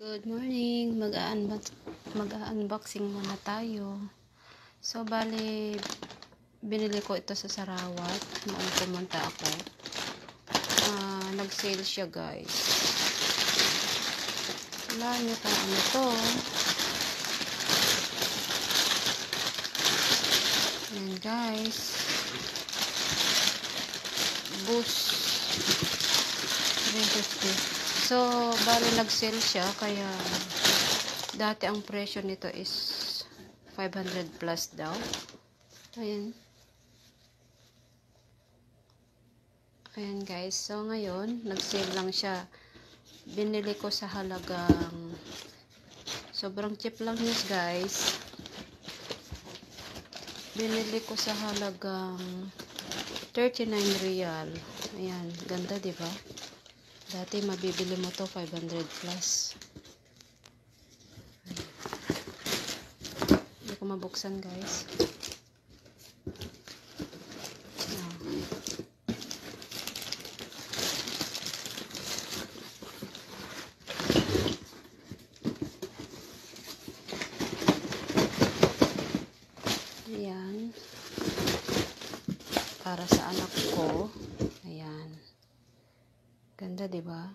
Good morning. Mag-unboxing muna tayo. So, bali, binili ko ito sa Sarawat. Noon pumunta ako. Nag-sale siya, guys. Wala nyo kung ano to. Ayan, guys. Boost 350. So, bali nag-sale siya, kaya dati ang presyo nito is 500 plus daw. Ayan. Ayan, guys. So, ngayon, nag-sale lang siya. Binili ko sa halagang sobrang cheap lang niya, guys. Binili ko sa halagang 39 real. Ayan, ganda, diba? Dati mabibili mo to 500 plus. Hindi ko mabuksan, guys. Ayan. Para sa anak ko. Ayan. Ganda, diba?